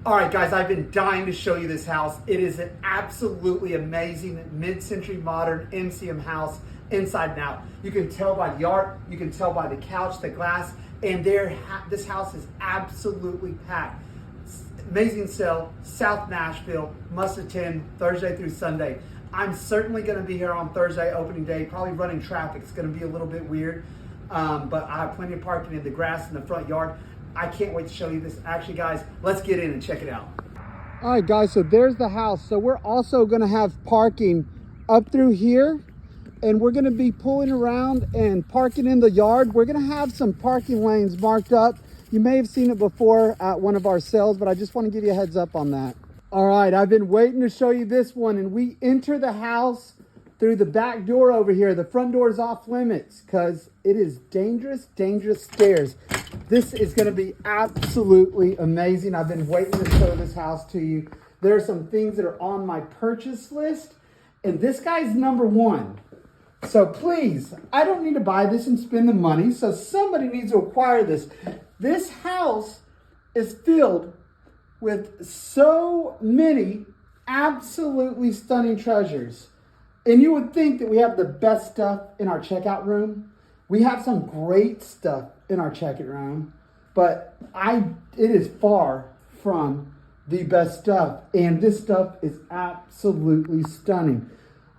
All right, guys, I've been dying to show you this house. It is an absolutely amazing mid-century modern MCM house inside and out. You can tell by the art, you can tell by the couch, the glass, and this house is absolutely packed. Amazing sale, South Nashville, must attend Thursday through Sunday. I'm certainly going to be here on Thursday, opening day, probably running traffic. It's going to be a little bit weird, but I have plenty of parking in the grass in the front yard. I can't wait to show you this. Actually, guys, let's get in and check it out. All right, guys, so there's the house. So we're also going to have parking up through here, and we're going to be pulling around and parking in the yard. We're going to have some parking lanes marked up. You may have seen it before at one of our sales, but I just want to give you a heads up on that. All right, I've been waiting to show you this one, and we enter the house through the back door over here. The front door is off limits because it is dangerous, dangerous stairs. This is going to be absolutely amazing. I've been waiting to show this house to you. There are some things that are on my purchase list, and this guy's number one. So please, I don't need to buy this and spend the money, so somebody needs to acquire this. This house is filled with so many absolutely stunning treasures. And you would think that we have the best stuff in our checkout room. We have some great stuff in our checkout room, but it is far from the best stuff. And this stuff is absolutely stunning.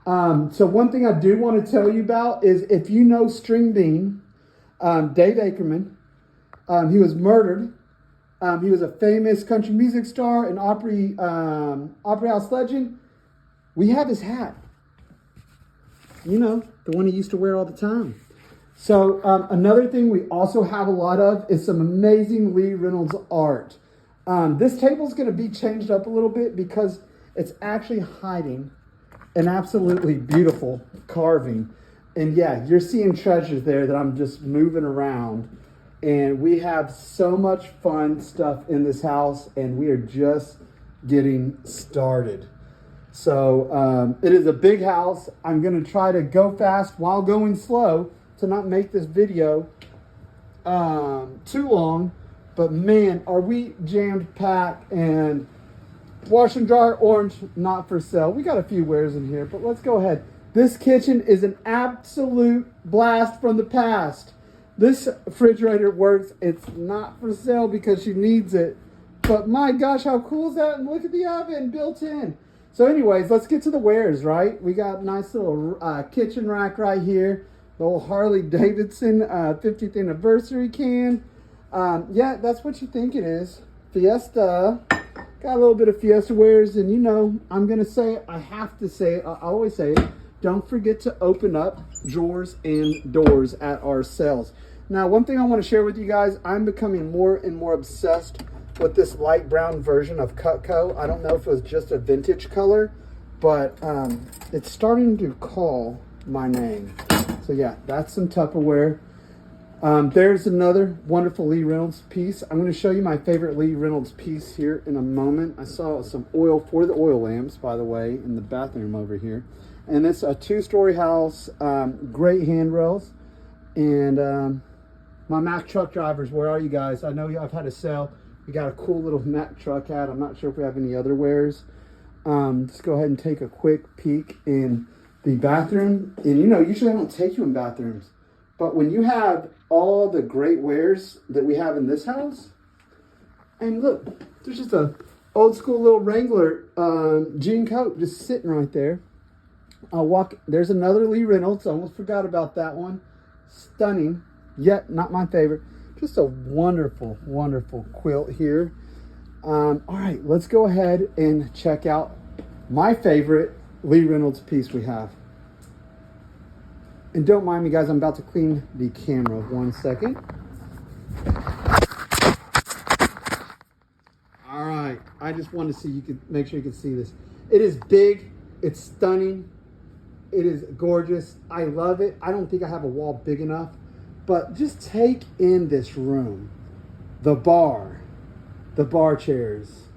So one thing I do want to tell you about is if you know String Bean, Dave Ackerman, he was murdered. He was a famous country music star and opera house legend. We have his hat. You know, the one he used to wear all the time. So another thing we also have a lot of is some amazing Lee Reynolds art. This table is going to be changed up a little bit because it's actually hiding an absolutely beautiful carving. And yeah, you're seeing treasures there that I'm just moving around. And we have so much fun stuff in this house, and we are just getting started. So it is a big house. I'm going to try to go fast while going slow to not make this video too long. But man, are we jammed packed, and wash and dryer orange, not for sale. We got a few wares in here, but let's go ahead. This kitchen is an absolute blast from the past. This refrigerator works. It's not for sale because she needs it. But my gosh, how cool is that? And look at the oven built in. So anyways, let's get to the wares, right? We got a nice little kitchen rack right here. The old Harley Davidson 50th anniversary can. Yeah, that's what you think it is. Fiesta. Got a little bit of Fiesta wares. And you know, I'm going to say it. I have to say it. I always say it. Don't forget to open up drawers and doors at our sales. Now, one thing I want to share with you guys, I'm becoming more and more obsessed with this light brown version of Cutco. I don't know if it was just a vintage color, but it's starting to call my name. So yeah, that's some Tupperware. There's another wonderful Lee Reynolds piece. I'm going to show you my favorite Lee Reynolds piece here in a moment. I saw some oil for the oil lamps, by the way, in the bathroom over here. And it's a two-story house, great handrails. And my Mack truck drivers, where are you guys? I know I've had a sale. We got a cool little Mack truck hat. I'm not sure if we have any other wares. Just go ahead and take a quick peek in the bathroom. And you know, usually I don't take you in bathrooms. But when you have all the great wares that we have in this house, and look, there's just a old school little Wrangler jean coat just sitting right there. There's another Lee Reynolds. I almost forgot about that one. Stunning, yet not my favorite. Just a wonderful, wonderful quilt here. All right, let's go ahead and check out my favorite Lee Reynolds piece we have. And don't mind me, guys, I'm about to clean the camera. 1 second. All right, I just wanted to see, you could make sure you can see this. It is big, it's stunning. It is gorgeous. I love it. I don't think I have a wall big enough, but just take in this room. The bar chairs.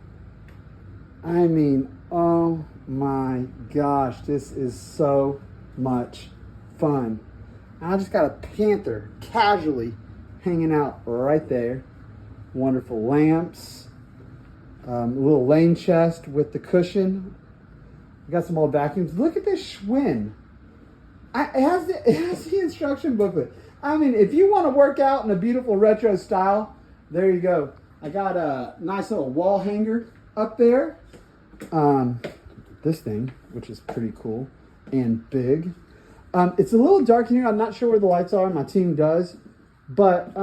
I mean, oh my gosh, this is so much fun. I just got a panther casually hanging out right there. Wonderful lamps. A little lane chest with the cushion. We got some old vacuums. Look at this Schwinn. It has the instruction booklet. I mean, if you want to work out in a beautiful retro style, there you go. I got a nice little wall hanger up there. This thing, which is pretty cool and big. It's a little dark in here. I'm not sure where the lights are. My team does. But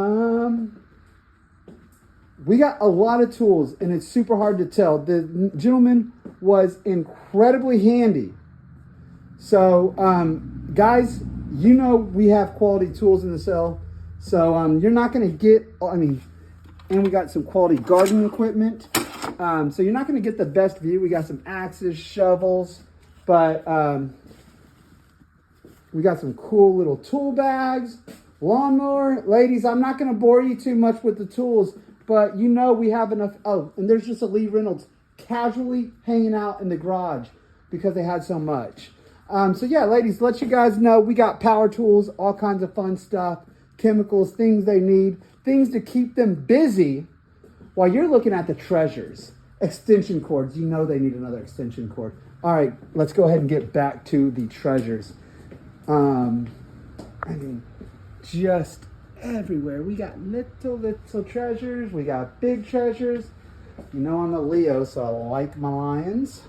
we got a lot of tools, and it's super hard to tell. The gentleman was incredibly handy. So, guys, you know we have quality tools in the cell. So you're not going to get, and we got some quality gardening equipment. So you're not going to get the best view. We got some axes, shovels, but we got some cool little tool bags, lawnmower. Ladies, I'm not going to bore you too much with the tools, but you know we have enough. Oh, and there's just a Lee Reynolds casually hanging out in the garage because they had so much. So yeah, ladies, let you guys know we got power tools, all kinds of fun stuff, chemicals, things they need, things to keep them busy while you're looking at the treasures. Extension cords, you know they need another extension cord. All right, let's go ahead and get back to the treasures. Just everywhere. We got little treasures. We got big treasures. You know I'm a Leo, so I like my lions.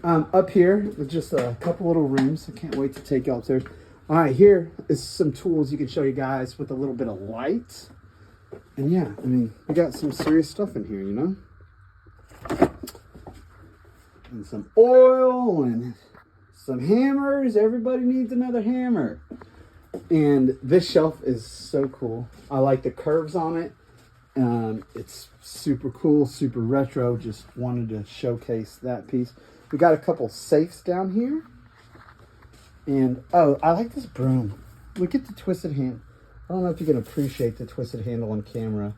Up here, with just a couple little rooms. I can't wait to take you upstairs. All right, here is some tools you can show you guys with a little bit of light. And yeah, we got some serious stuff in here, you know? And some oil and some hammers. Everybody needs another hammer. And this shelf is so cool. I like the curves on it. It's super cool, super retro. Just wanted to showcase that piece. We got a couple safes down here. And, oh, I like this broom. Look at the twisted hand. I don't know if you can appreciate the twisted handle on camera,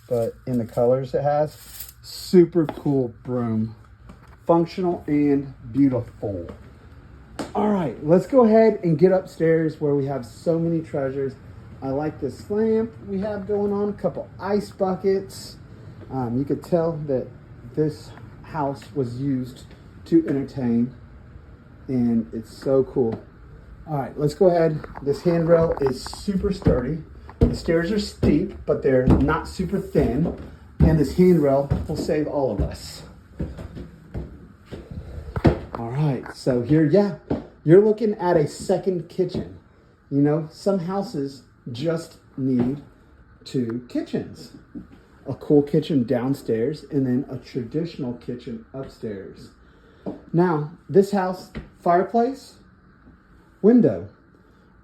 but in the colors it has, super cool broom. Functional and beautiful. All right, let's go ahead and get upstairs where we have so many treasures. I like this lamp we have going on, a couple ice buckets. You could tell that this house was used to entertain, and it's so cool. All right, let's go ahead. This handrail is super sturdy. The stairs are steep, but they're not super thin. And this handrail will save all of us. All right, so here, yeah, you're looking at a second kitchen. You know, some houses just need 2 kitchens. A cool kitchen downstairs and then a traditional kitchen upstairs. Now, this house, fireplace, window.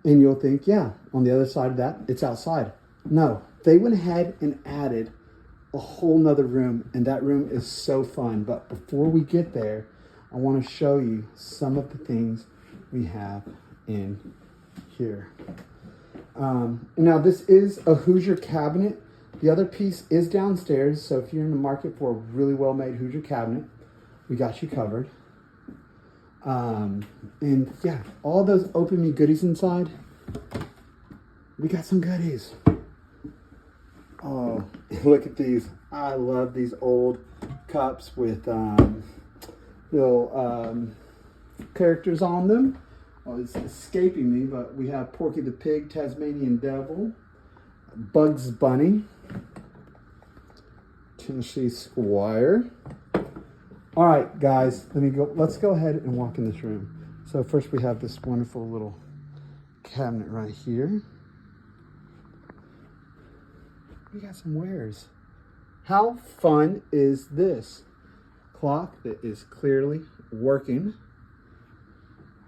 And you'll think, yeah, on the other side of that, it's outside. No, they went ahead and added a whole nother room, and that room is so fun. But before we get there, I want to show you some of the things we have in here. Now, this is a Hoosier cabinet. The other piece is downstairs, so if you're in the market for a really well-made Hoosier cabinet, we got you covered. And yeah, all those Open Me goodies inside, we got some goodies. Oh, look at these. I love these old cups with little characters on them. Oh, it's escaping me, but we have Porky the Pig, Tasmanian Devil, Bugs Bunny, Tennessee Squire. All right, guys, let's go ahead and walk in this room. So first we have this wonderful little cabinet right here. We got some wares. How fun is this? Clock that is clearly working.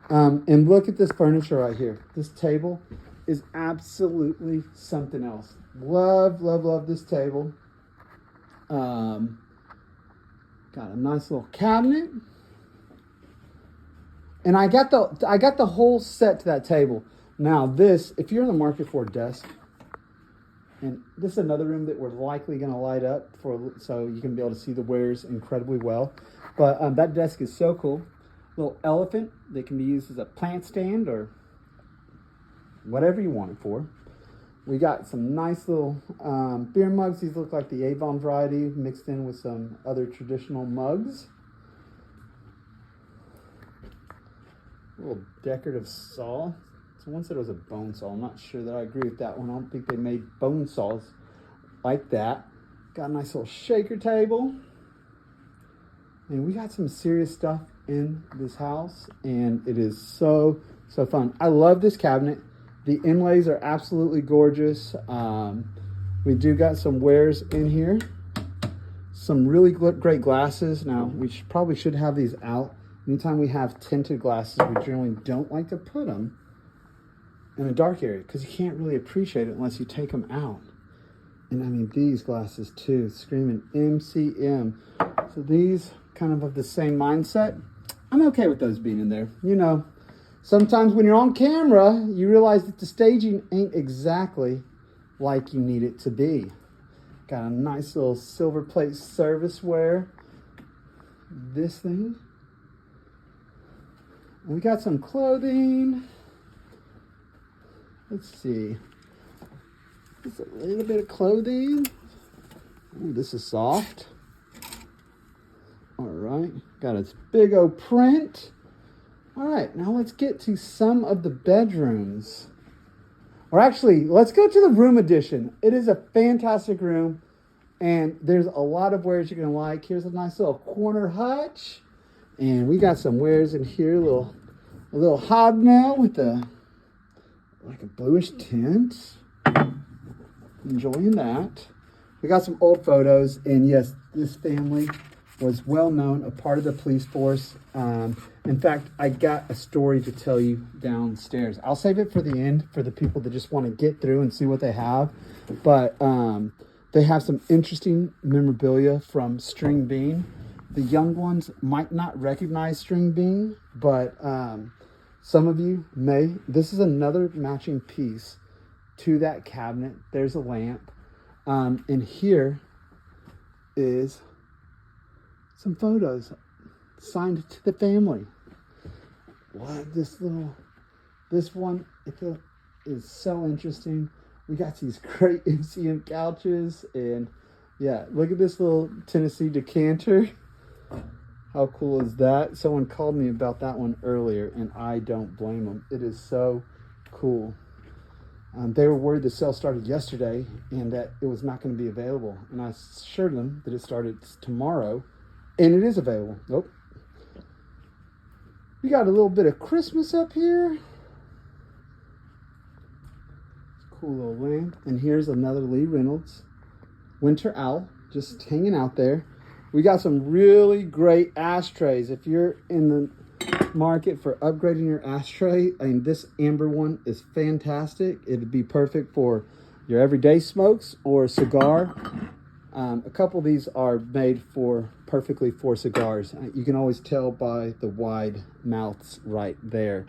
And look at this furniture right here. This table is absolutely something else. Love, love, love this table. Got a nice little cabinet. And I got the whole set to that table. Now this, if you're in the market for a desk, and this is another room that we're likely going to light up so you can be able to see the wares incredibly well. But that desk is so cool. Little elephant that can be used as a plant stand or whatever you want it for. We got some nice little beer mugs. These look like the Avon variety mixed in with some other traditional mugs. A little decorative saw. Someone said it was a bone saw. I'm not sure that I agree with that one. I don't think they made bone saws like that. Got a nice little shaker table. And we got some serious stuff in this house, and it is so fun. I love this cabinet. The inlays are absolutely gorgeous. We do got some wares in here. Some really great glasses. Now, we probably should have these out. Anytime we have tinted glasses, we generally don't like to put them in a dark area because you can't really appreciate it unless you take them out. And I mean, these glasses too, screaming MCM. So these kind of the same mindset. I'm okay with those being in there. You know, sometimes when you're on camera, you realize that the staging ain't exactly like you need it to be. Got a nice little silver plate serviceware. This thing. And we got some clothing. Let's see. Just a little bit of clothing. Ooh, this is soft. All right, got its big old print. All right, now let's get to some of the bedrooms. Or actually, let's go to the room edition. It is a fantastic room, and there's a lot of wares you're gonna like. Here's a nice little corner hutch, and we got some wares in here. A little hobnail with like a bluish tint. Enjoying that. We got some old photos, and yes, this family was well known, a part of the police force. In fact, I got a story to tell you downstairs. I'll save it for the end for the people that just want to get through and see what they have. But they have some interesting memorabilia from String Bean. The young ones might not recognize String Bean, but some of you may. This is another matching piece to that cabinet. There's a lamp. And here is some photos signed to the family. What this one is so interesting. We got these great MCM couches, and yeah, look at this little Tennessee decanter. How cool is that? Someone called me about that one earlier, and I don't blame them. It is so cool. They were worried the sale started yesterday and that it was not going to be available. And I assured them that it started tomorrow, and it is available. Nope. We got a little bit of Christmas up here. Cool little lamp. And here's another Lee Reynolds Winter Owl just hanging out there. We got some really great ashtrays. If you're in the market for upgrading your ashtray, I mean, this amber one is fantastic. It'd be perfect for your everyday smokes or a cigar. A couple of these are made perfectly for cigars. You can always tell by the wide mouths right there.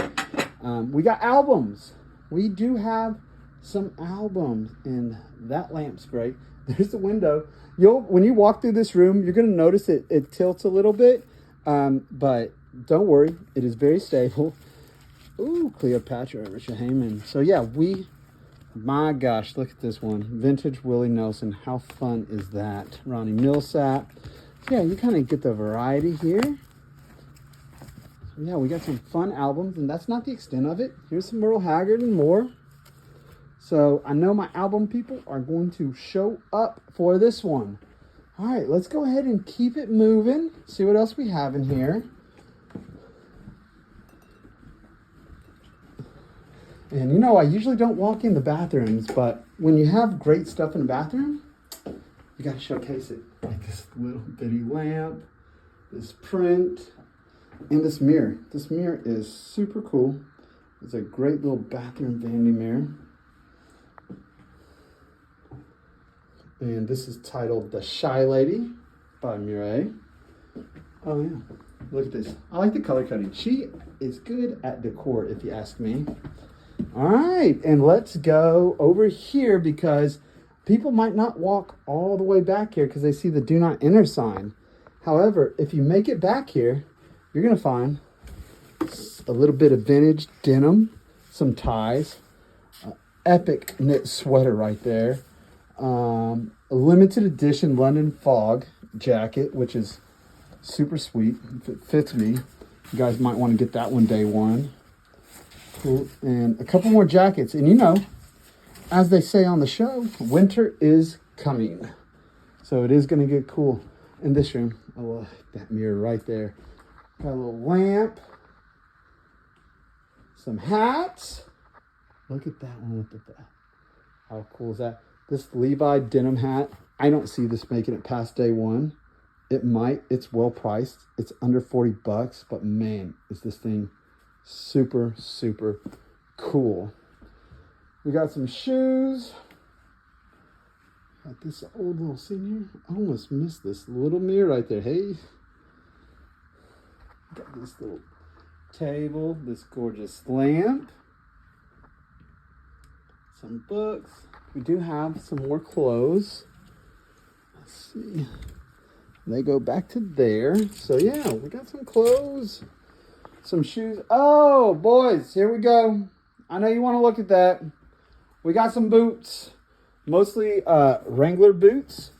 We got albums. We do have some albums, and that lamp's great. There's the window. When you walk through this room, you're going to notice it tilts a little bit, but don't worry, it is very stable. Ooh, Cleopatra, Richard Heyman. So yeah, my gosh, look at this one. Vintage Willie Nelson. How fun is that? Ronnie Millsap. So yeah, you kind of get the variety here. So yeah, we got some fun albums, and that's not the extent of it. Here's some Merle Haggard and more. So I know my album people are going to show up for this one. All right, let's go ahead and keep it moving. See what else we have in here. And you know, I usually don't walk in the bathrooms, but when you have great stuff in the bathroom, you got to showcase it. Like this little bitty lamp, this print, and this mirror. This mirror is super cool. It's a great little bathroom vanity mirror. And this is titled The Shy Lady by Murray. Oh yeah, look at this. I like the color coding. She is good at decor, if you ask me. All right, and let's go over here because people might not walk all the way back here because they see the do not enter sign. However, if you make it back here, you're going to find a little bit of vintage denim, some ties, epic knit sweater right there. A limited edition London Fog jacket, which is super sweet. If it fits me, you guys might want to get that one day one. Cool. And a couple more jackets. And you know, as they say on the show, winter is coming. So it is going to get cool in this room. Oh, that mirror right there. Got a little lamp. Some hats. Look at that one. Look at that. How cool is that? This Levi denim hat. I don't see this making it past day one. It might. It's well priced. It's under 40 bucks. But man, is this thing super, super cool. We got some shoes. Got this old little senior. I almost missed this little mirror right there. Hey. Got this little table. This gorgeous lamp. Some books. We do have some more clothes. Let's see. They go back to there. So yeah, we got some clothes. Some shoes. Oh, boys, here we go. I know you want to look at that. We got some boots. Mostly Wrangler boots.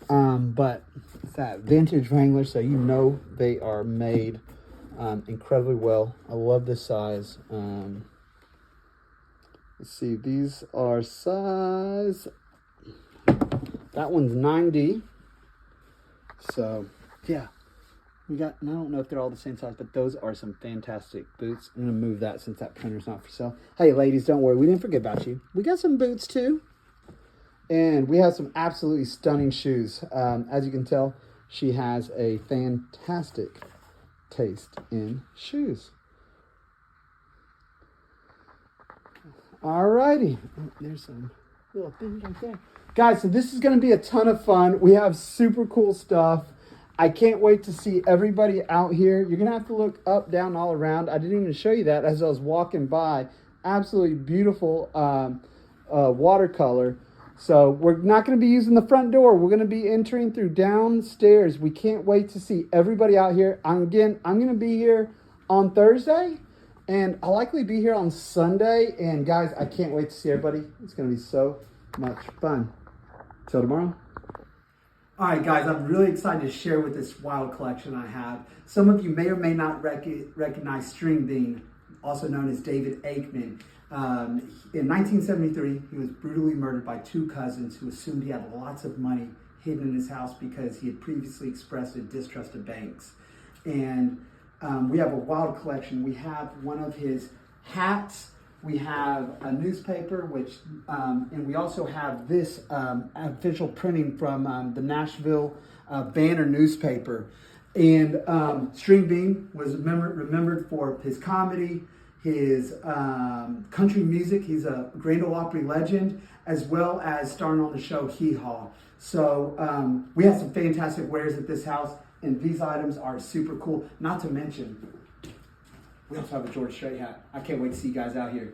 But it's that vintage Wrangler, so you know they are made incredibly well. I love this size. Let's see, these are size, that one's 90. So, yeah, we got, and I don't know if they're all the same size, but those are some fantastic boots. I'm going to move that since that printer's not for sale. Hey, ladies, don't worry, we didn't forget about you. We got some boots, too. And we have some absolutely stunning shoes. As you can tell, she has a fantastic taste in shoes. Alrighty, oh, there's some little things right there. Guys, so this is going to be a ton of fun. We have super cool stuff. I can't wait to see everybody out here. You're going to have to look up, down, all around. I didn't even show you that as I was walking by. Absolutely beautiful watercolor. So we're not going to be using the front door. We're going to be entering through downstairs. We can't wait to see everybody out here. I'm going to be here on Thursday. And I'll likely be here on Sunday. And guys, I can't wait to see everybody. It's going to be so much fun. Till tomorrow. All right, guys, I'm really excited to share with this wild collection I have. Some of you may or may not recognize String Bean, also known as David Aikman. In 1973, he was brutally murdered by two cousins who assumed he had lots of money hidden in his house because he had previously expressed a distrust of banks. And we have a wild collection. We have one of his hats. We have a newspaper, and we also have this official printing from the Nashville Banner newspaper. And String Bean was remembered for his comedy, his country music. He's a Grand Ole Opry legend, as well as starring on the show Hee Haw. So we have some fantastic wares at this house, and these items are super cool. Not to mention, we also have a George Strait hat. I can't wait to see you guys out here.